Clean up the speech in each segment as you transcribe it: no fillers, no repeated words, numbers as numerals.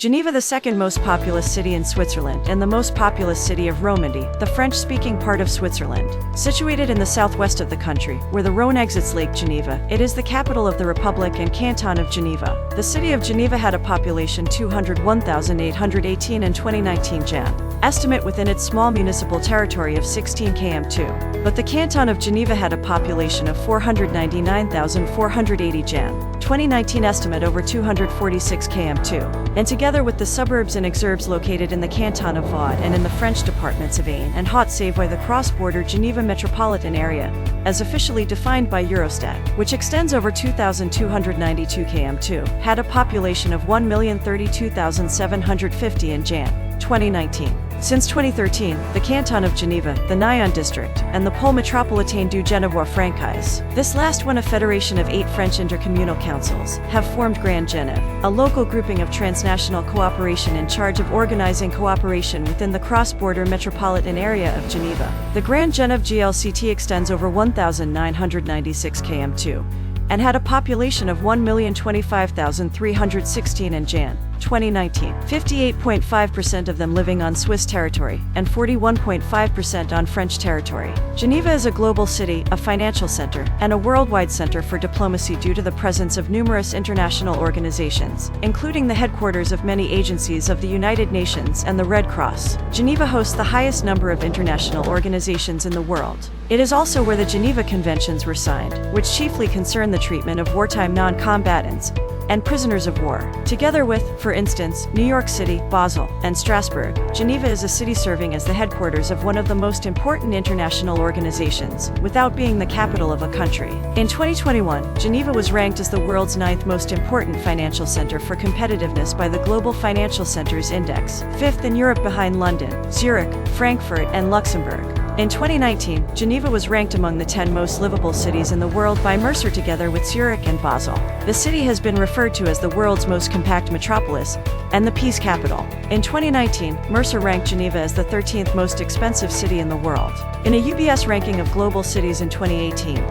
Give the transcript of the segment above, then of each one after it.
Geneva, the second most populous city in Switzerland and the most populous city of Romandy, the French-speaking part of Switzerland. Situated in the southwest of the country, where the Rhone exits Lake Geneva, it is the capital of the Republic and Canton of Geneva. The city of Geneva had a population 201,818 in 2019 Jan. Estimate within its small municipal territory of 16 km2. But the Canton of Geneva had a population of 499,480 Jan. 2019 estimate over 246 km2. And together with the suburbs and exurbs located in the Canton of Vaud and in the French departments of Ain and Haute-Savoie, the cross-border Geneva metropolitan area, as officially defined by Eurostat, which extends over 2,292 km2, had a population of 1,032,750 in Jan. 2019. Since 2013, the Canton of Geneva, the Nyon district, and the Pôle métropolitain du Genevois Francais, this last one a federation of 8 French intercommunal councils, have formed Grand Genève, a local grouping of transnational cooperation in charge of organizing cooperation within the cross-border metropolitan area of Geneva. The Grand Genève GLCT extends over 1,996 km2, and had a population of 1,025,316 in Jan. 2019, 58.5% of them living on Swiss territory, and 41.5% on French territory. Geneva is a global city, a financial center, and a worldwide center for diplomacy due to the presence of numerous international organizations, including the headquarters of many agencies of the United Nations and the Red Cross. Geneva hosts the highest number of international organizations in the world. It is also where the Geneva Conventions were signed, which chiefly concern the treatment of wartime non-combatants and prisoners of war. Together with, for instance, New York City, Basel, and Strasbourg, Geneva is a city serving as the headquarters of one of the most important international organizations, without being the capital of a country. In 2021, Geneva was ranked as the world's 9th most important financial center for competitiveness by the Global Financial Centers Index, 5th in Europe behind London, Zurich, Frankfurt, and Luxembourg. In 2019, Geneva was ranked among the 10 most livable cities in the world by Mercer together with Zurich and Basel. The city has been referred to as the world's most compact metropolis and the peace capital. In 2019, Mercer ranked Geneva as the 13th most expensive city in the world. In a UBS ranking of global cities in 2018,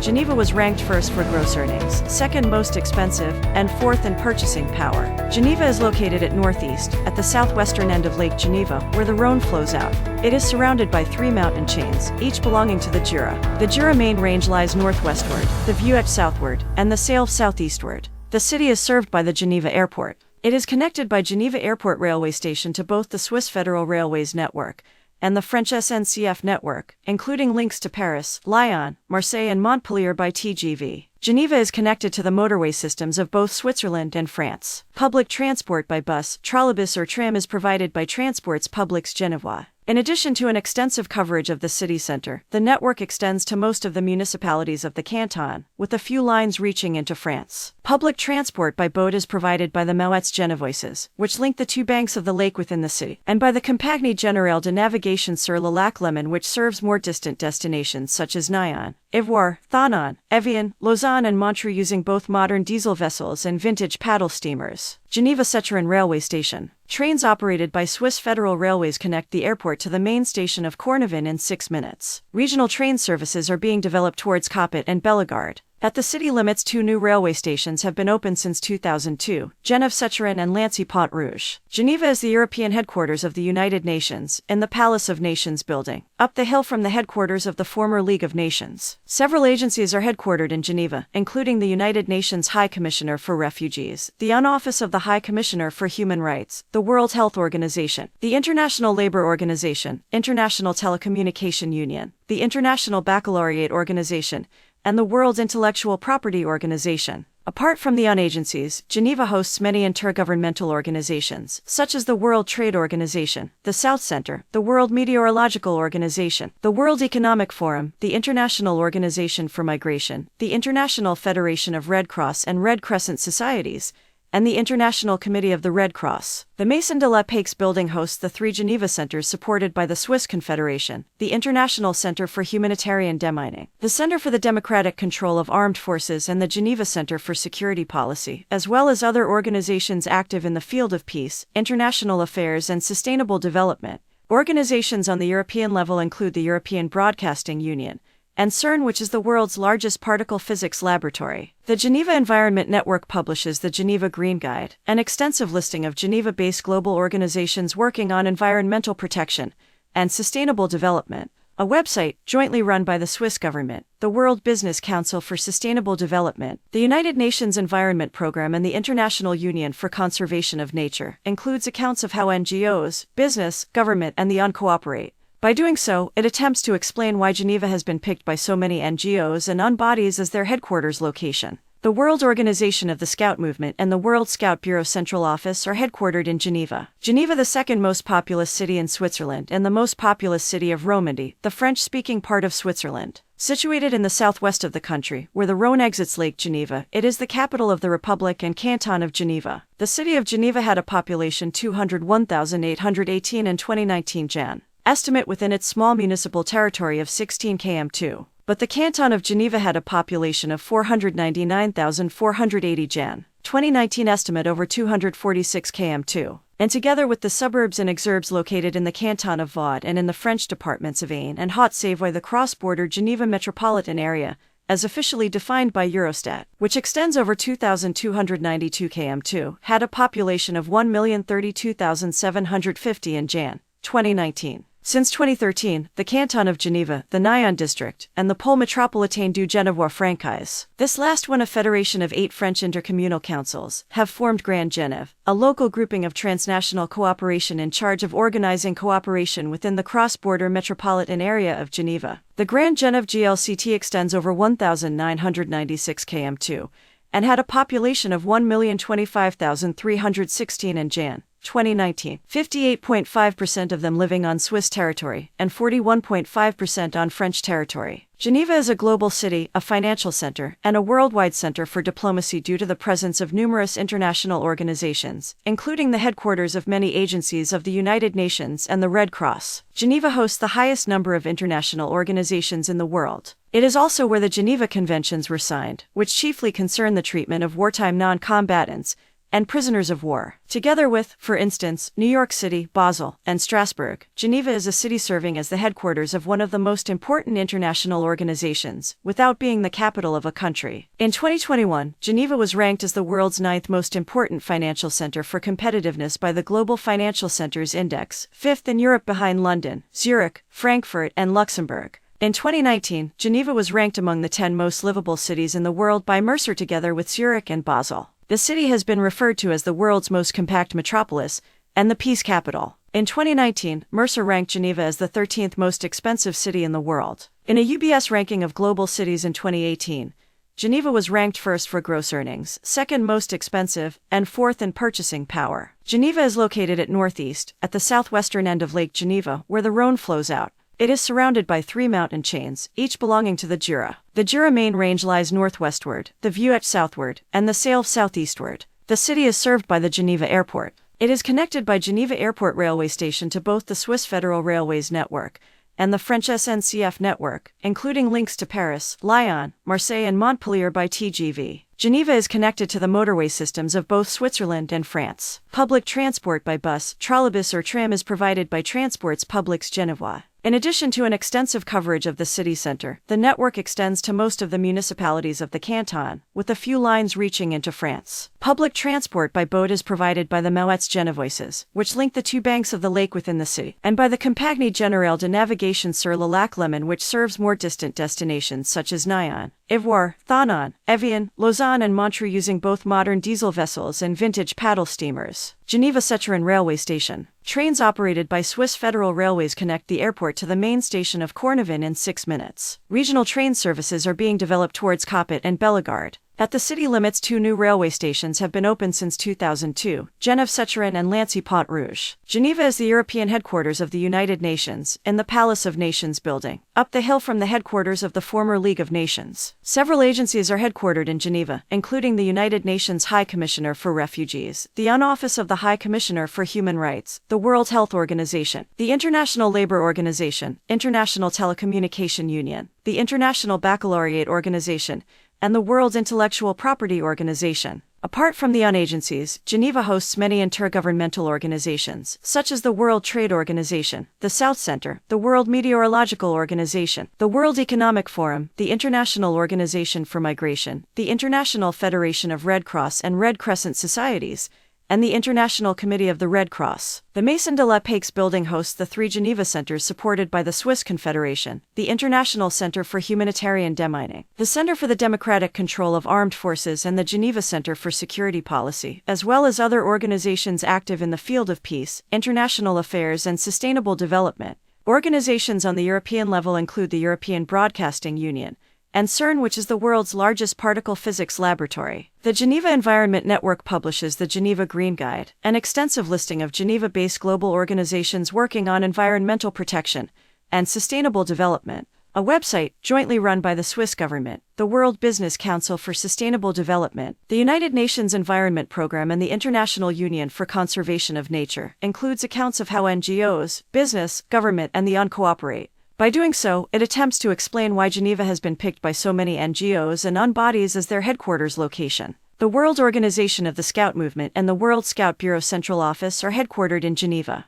Geneva was ranked first for gross earnings, second most expensive, and fourth in purchasing power. Geneva is located at northeast, at the southwestern end of Lake Geneva, where the Rhone flows out. It is surrounded by 3 mountain chains, each belonging to the Jura. The Jura main range lies northwestward, the Vuette southward, and the Salve southeastward. The city is served by the Geneva Airport. It is connected by Geneva Airport railway station to both the Swiss Federal Railways network and the French SNCF network, including links to Paris, Lyon, Marseille and Montpellier by TGV. Geneva is connected to the motorway systems of both Switzerland and France. Public transport by bus, trolleybus or tram is provided by Transports Publics Genevois. In addition to an extensive coverage of the city center, the network extends to most of the municipalities of the canton, with a few lines reaching into France. Public transport by boat is provided by the Mouettes Genevoises, which link the 2 banks of the lake within the city, and by the Compagnie Générale de Navigation sur le Lac Léman, which serves more distant destinations such as Nyon, Ivoire, Thonon, Evian, Lausanne and Montreux, using both modern diesel vessels and vintage paddle steamers. Geneva-Secherin Railway Station. Trains operated by Swiss Federal Railways connect the airport to the main station of Cornavin in 6 minutes. Regional train services are being developed towards Capet and Bellegarde. At the city limits, 2 new railway stations have been opened since 2002, Genève-Secherin and Lancy-Pont-Rouge. Geneva is the European headquarters of the United Nations, in the Palace of Nations building, up the hill from the headquarters of the former League of Nations. Several agencies are headquartered in Geneva, including the United Nations High Commissioner for Refugees, the UN Office of the High Commissioner for Human Rights, the World Health Organization, the International Labour Organization, International Telecommunication Union, the International Baccalaureate Organization, and the World Intellectual Property Organization. Apart from the UN agencies, Geneva hosts many intergovernmental organizations, such as the World Trade Organization, the South Center, the World Meteorological Organization, the World Economic Forum, the International Organization for Migration, the International Federation of Red Cross and Red Crescent Societies, and the International Committee of the Red Cross. The Maison de la Paix building hosts the 3 Geneva centers supported by the Swiss Confederation, the International Center for Humanitarian Demining, the Center for the Democratic Control of Armed Forces and the Geneva Center for Security Policy, as well as other organizations active in the field of peace, international affairs and sustainable development. Organizations on the European level include the European Broadcasting Union, and CERN, which is the world's largest particle physics laboratory. The Geneva Environment Network publishes the Geneva Green Guide, an extensive listing of Geneva-based global organizations working on environmental protection and sustainable development, a website jointly run by the Swiss government, the World Business Council for Sustainable Development, the United Nations Environment Programme, and the International Union for Conservation of Nature, includes accounts of how NGOs, business, government, and the UN cooperate. By doing so, it attempts to explain why Geneva has been picked by so many NGOs and UN bodies as their headquarters location. The World Organization of the Scout Movement and the World Scout Bureau Central Office are headquartered in Geneva. Geneva, the second most populous city in Switzerland and the most populous city of Romandy, the French-speaking part of Switzerland. Situated in the southwest of the country, where the Rhône exits Lake Geneva, it is the capital of the Republic and Canton of Geneva. The city of Geneva had a population 201,818 in 2019 Jan. Estimate within its small municipal territory of 16 km2. But the Canton of Geneva had a population of 499,480 Jan. 2019 estimate over 246 km2. And together with the suburbs and exurbs located in the Canton of Vaud and in the French departments of Ain and Haute-Savoie, the cross-border Geneva metropolitan area, as officially defined by Eurostat, which extends over 2,292 km2, had a population of 1,032,750 in Jan. 2019. Since 2013, the Canton of Geneva, the Nyon District, and the Pôle Métropolitain du Genevois Francais, this last one a federation of 8 French intercommunal councils, have formed Grand Genève, a local grouping of transnational cooperation in charge of organizing cooperation within the cross-border metropolitan area of Geneva. The Grand Genève GLCT extends over 1,996 km2, and had a population of 1,025,316 in Jan. 2019, 58.5% of them living on Swiss territory, and 41.5% on French territory. Geneva is a global city, a financial center, and a worldwide center for diplomacy due to the presence of numerous international organizations, including the headquarters of many agencies of the United Nations and the Red Cross. Geneva hosts the highest number of international organizations in the world. It is also where the Geneva Conventions were signed, which chiefly concern the treatment of wartime non-combatants and prisoners of war. Together with, for instance, New York City, Basel, and Strasbourg, Geneva is a city serving as the headquarters of one of the most important international organizations, without being the capital of a country. In 2021, Geneva was ranked as the world's 9th most important financial center for competitiveness by the Global Financial Centers Index, 5th in Europe behind London, Zurich, Frankfurt, and Luxembourg. In 2019, Geneva was ranked among the 10 most livable cities in the world by Mercer together with Zurich and Basel. The city has been referred to as the world's most compact metropolis and the peace capital. In 2019, Mercer ranked Geneva as the 13th most expensive city in the world. In a UBS ranking of global cities in 2018, Geneva was ranked first for gross earnings, second most expensive, and fourth in purchasing power. Geneva is located at northeast, at the southwestern end of Lake Geneva, where the Rhône flows out. It is surrounded by 3 mountain chains, each belonging to the Jura. The Jura main range lies northwestward, the Vuette southward, and the Salve southeastward. The city is served by the Geneva Airport. It is connected by Geneva Airport railway station to both the Swiss Federal Railways network and the French SNCF network, including links to Paris, Lyon, Marseille, and Montpellier by TGV. Geneva is connected to the motorway systems of both Switzerland and France. Public transport by bus, trolleybus, or tram is provided by Transports Publics Genevois. In addition to an extensive coverage of the city center, the network extends to most of the municipalities of the canton, with a few lines reaching into France. Public transport by boat is provided by the Mouettes Genevoises, which link the 2 banks of the lake within the city, and by the Compagnie Générale de Navigation sur le Lac Léman, which serves more distant destinations such as Nyon, Ivoire, Thonon, Evian, Lausanne, and Montreux, using both modern diesel vessels and vintage paddle steamers. Geneva-Secherin Railway Station. Trains operated by Swiss Federal Railways connect the airport to the main station of Cornavin in 6 minutes. Regional train services are being developed towards Coppet and Bellegarde. At the city limits, 2 new railway stations have been opened since 2002, Genève-Secherin and Lancy-Pont-Rouge. Geneva is the European headquarters of the United Nations, in the Palace of Nations building, up the hill from the headquarters of the former League of Nations. Several agencies are headquartered in Geneva, including the United Nations High Commissioner for Refugees, the UN Office of the High Commissioner for Human Rights, the World Health Organization, the International Labour Organization, International Telecommunication Union, the International Baccalaureate Organization, and the World Intellectual Property Organization. Apart from the UN agencies, Geneva hosts many intergovernmental organizations, such as the World Trade Organization, the South Center, the World Meteorological Organization, the World Economic Forum, the International Organization for Migration, the International Federation of Red Cross and Red Crescent Societies, and the International Committee of the Red Cross. The Maison de la Paix building hosts the 3 Geneva centers supported by the Swiss Confederation, the International Center for Humanitarian Demining, the Center for the Democratic Control of Armed Forces, and the Geneva Center for Security Policy, as well as other organizations active in the field of peace, international affairs, and sustainable development. Organizations on the European level include the European Broadcasting Union, and CERN, which is the world's largest particle physics laboratory. The Geneva Environment Network publishes the Geneva Green Guide, an extensive listing of Geneva-based global organizations working on environmental protection and sustainable development, a website jointly run by the Swiss government, the World Business Council for Sustainable Development, the United Nations Environment Programme, and the International Union for Conservation of Nature, includes accounts of how NGOs, business, government, and the UN cooperate. By doing so, it attempts to explain why Geneva has been picked by so many NGOs and UN bodies as their headquarters location. The World Organization of the Scout Movement and the World Scout Bureau Central Office are headquartered in Geneva.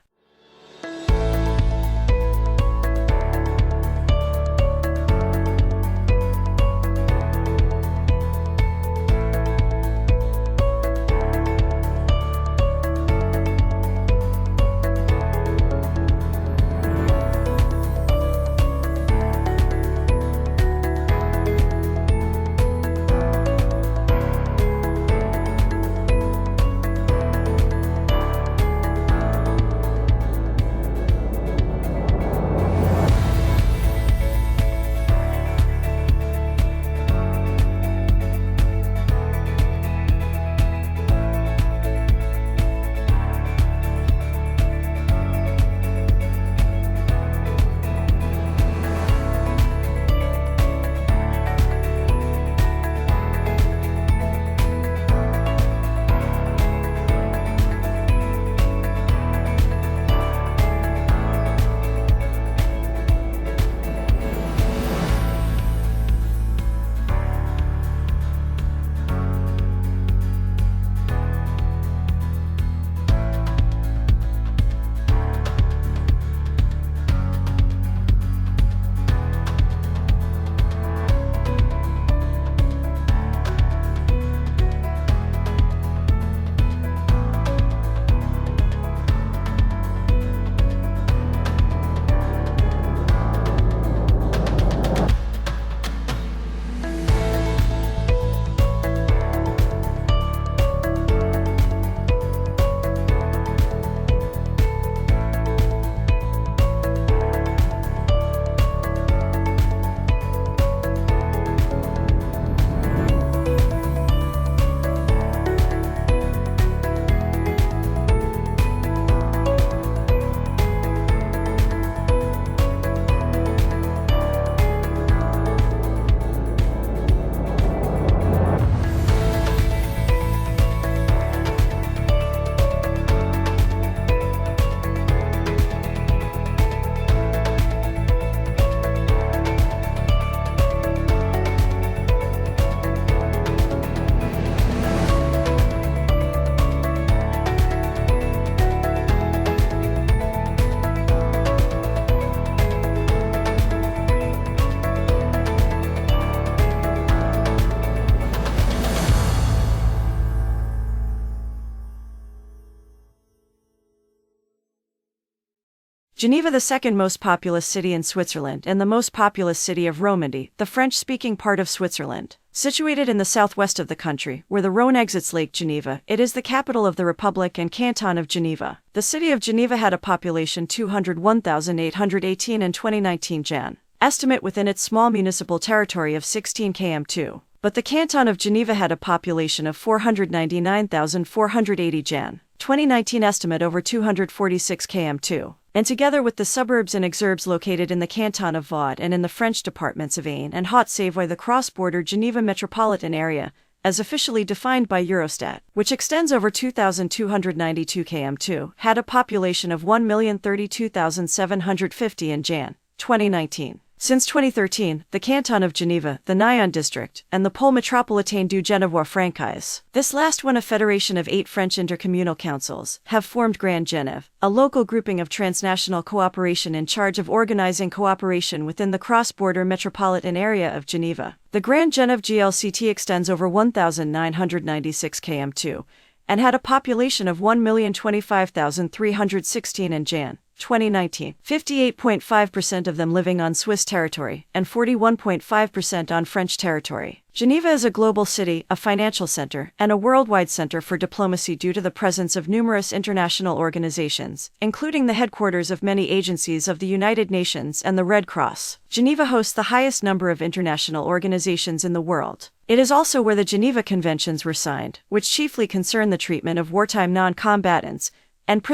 Geneva, the second most populous city in Switzerland and the most populous city of Romandy, the French-speaking part of Switzerland. Situated in the southwest of the country, where the Rhône exits Lake Geneva, it is the capital of the Republic and Canton of Geneva. The city of Geneva had a population 201,818 in 2019 Jan. Estimate within its small municipal territory of 16 km2. But the Canton of Geneva had a population of 499,480 Jan. 2019 estimate over 246 km2. And together with the suburbs and exurbs located in the canton of Vaud and in the French departments of Ain and Haute-Savoie, the cross-border Geneva metropolitan area, as officially defined by Eurostat, which extends over 2,292 km2, had a population of 1,032,750 in Jan. 2019. Since 2013, the Canton of Geneva, the Nyon District, and the Pôle métropolitain du Genevois Francais, this last one a federation of 8 French intercommunal councils, have formed Grand Genève, a local grouping of transnational cooperation in charge of organizing cooperation within the cross-border metropolitan area of Geneva. The Grand Genève GLCT extends over 1,996 km2, and had a population of 1,025,316 in Jan. 2019, 58.5% of them living on Swiss territory and 41.5% on French territory. Geneva is a global city, a financial center, and a worldwide center for diplomacy due to the presence of numerous international organizations, including the headquarters of many agencies of the United Nations and the Red Cross. Geneva hosts the highest number of international organizations in the world. It is also where the Geneva Conventions were signed, which chiefly concern the treatment of wartime non-combatants and prisoners